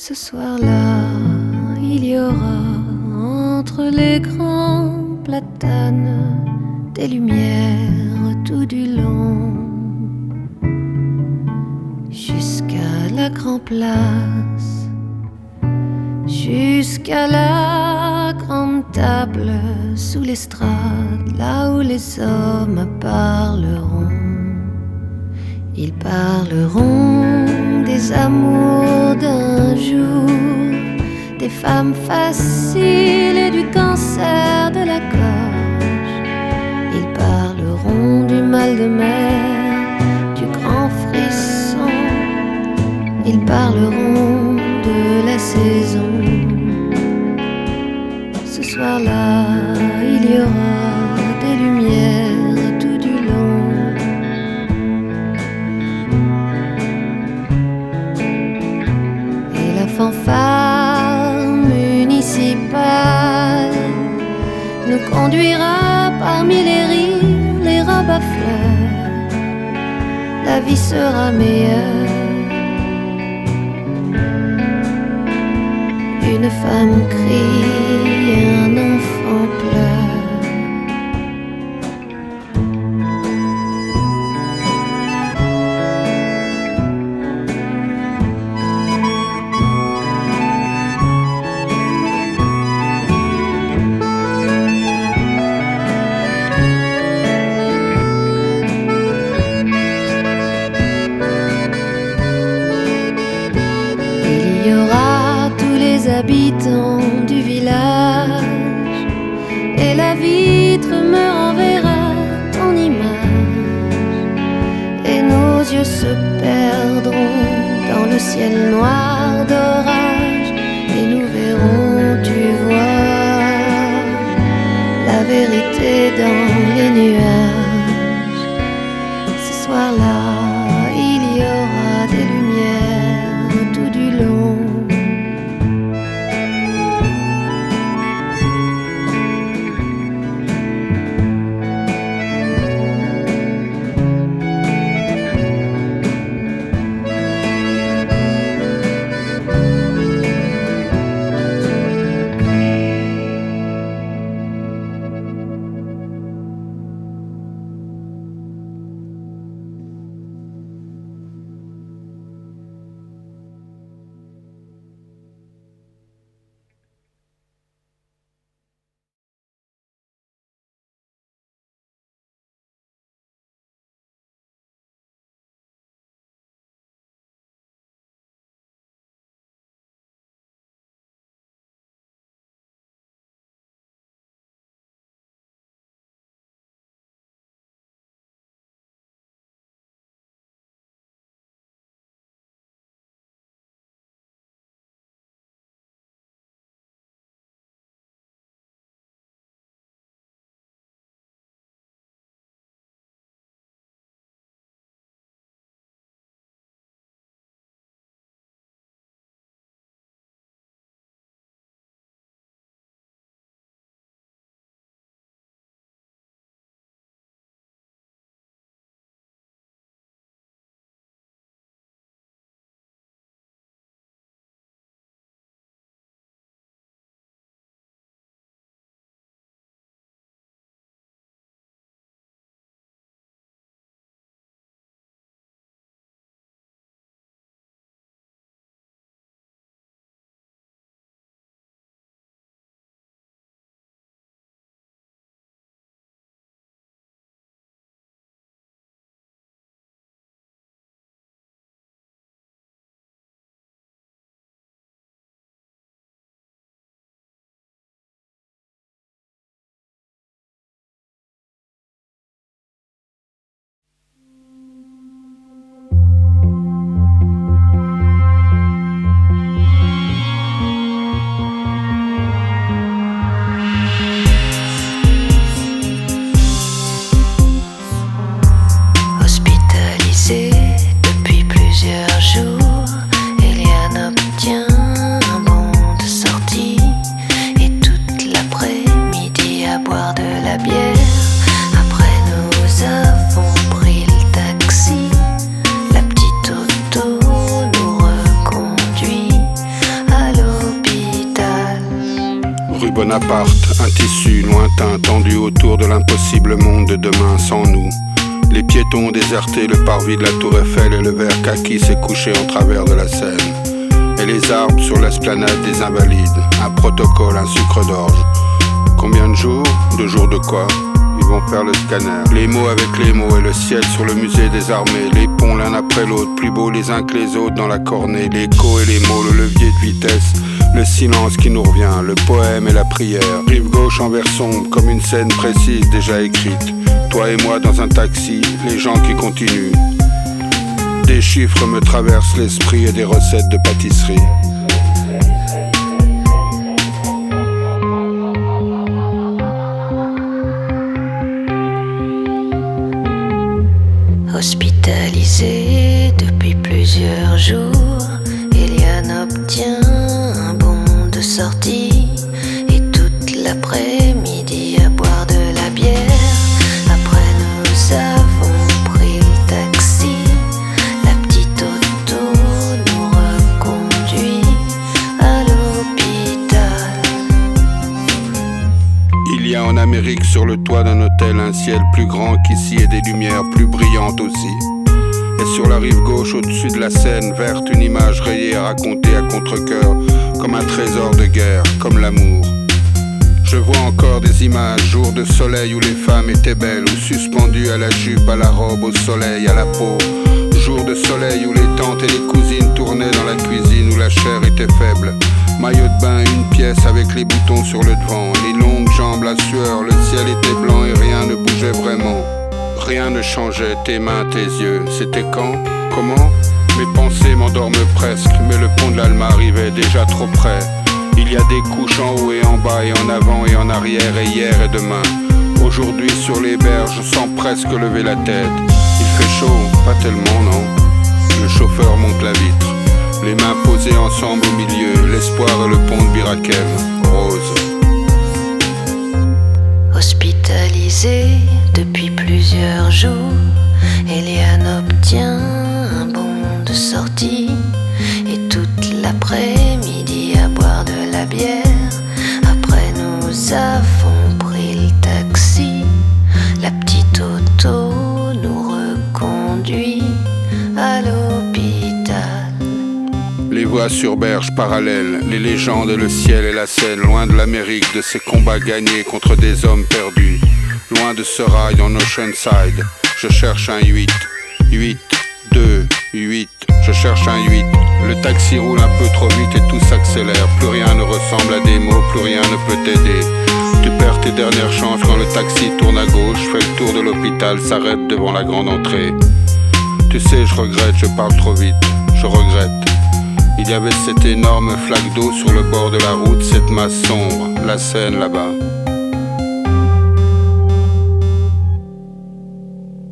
Ce soir-là, il y aura entre les grands platanes des lumières tout du long, jusqu'à la grande place, jusqu'à la grande table sous l'estrade, là où les hommes parleront. Ils parleront des amours d'un jour, des femmes faciles et du cancer de la gorge. Ils parleront du mal de mer, du grand frisson. Ils parleront de la saison. Ce soir-là, il y aura des lumières tout du long. Et la fanfare municipale nous conduira parmi les rires, les robes à fleurs. La vie sera meilleure. Une femme crie, un enfant pleure. Il y aura tous les habitants du village, et la vitre me renverra ton image, et nos yeux se perdront dans le ciel noir d'orage, et nous verrons, tu vois, la vérité dans les nuages. Ce soir-là, il y aura des lumières tout du long. Bonaparte, un tissu lointain tendu autour de l'impossible monde de demain sans nous. Les piétons ont déserté le parvis de la Tour Eiffel et le verre kaki s'est couché en travers de la Seine. Et les arbres sur l'esplanade des Invalides, un protocole, un sucre d'orge. Combien de jours? 2 jours de quoi? Ils vont faire le scanner. Les mots avec les mots et le ciel sur le musée des armées. Les ponts l'un après l'autre, plus beaux les uns que les autres dans la cornée. L'écho et les mots, le levier de vitesse, le silence qui nous revient, le poème et la prière. Rive gauche en vert sombre, comme une scène précise déjà écrite. Toi et moi dans un taxi, les gens qui continuent. Des chiffres me traversent l'esprit et des recettes de pâtisserie. Hospitalisé depuis plusieurs jours, Eliane obtient un bon de sortie et toute l'après-midi à boire de la bière. Après nous avons pris le taxi, la petite auto nous reconduit à l'hôpital. Il y a en Amérique sur le toit d'un hôtel un ciel plus grand qu'ici et des lumières plus brillantes aussi. Et sur la rive gauche au-dessus de la Seine, verte, une image rayée à raconter à contre-cœur, comme un trésor de guerre, comme l'amour. Je vois encore des images, jours de soleil où les femmes étaient belles, ou suspendues à la jupe, à la robe, au soleil, à la peau. Jours de soleil où les tantes et les cousines tournaient dans la cuisine, où la chair était faible. Maillot de bain, une pièce avec les boutons sur le devant, les longues jambes, la sueur, le ciel était blanc et rien ne bougeait vraiment. Rien ne changeait, tes mains, tes yeux, c'était quand? Comment? Mes pensées m'endorment presque, mais le pont de l'Alma arrivait déjà trop près. Il y a des couches en haut et en bas et en avant et en arrière et hier et demain. Aujourd'hui sur les berges, je sens presque lever la tête. Il fait chaud, pas tellement non. Le chauffeur monte la vitre, les mains posées ensemble au milieu, l'espoir et le pont de Birakem, rose. Hospitalisé depuis plusieurs jours, Eliane obtient un bon de sortie et toute l'après-midi à boire de la bière. Après nous avons pris le taxi, la petite auto nous reconduit à l'hôpital. Les voies sur berges parallèles, les légendes et le ciel et la Seine, loin de l'Amérique, de ces combats gagnés contre des hommes perdus. Loin de ce rail en Oceanside, je cherche un 8, 8, 2, 8, je cherche un 8. Le taxi roule un peu trop vite et tout s'accélère, plus rien ne ressemble à des mots, plus rien ne peut t'aider. Tu perds tes dernières chances quand le taxi tourne à gauche, fait le tour de l'hôpital, s'arrête devant la grande entrée. Tu sais, je regrette, je parle trop vite, je regrette. Il y avait cette énorme flaque d'eau sur le bord de la route, cette masse sombre, la Seine là-bas.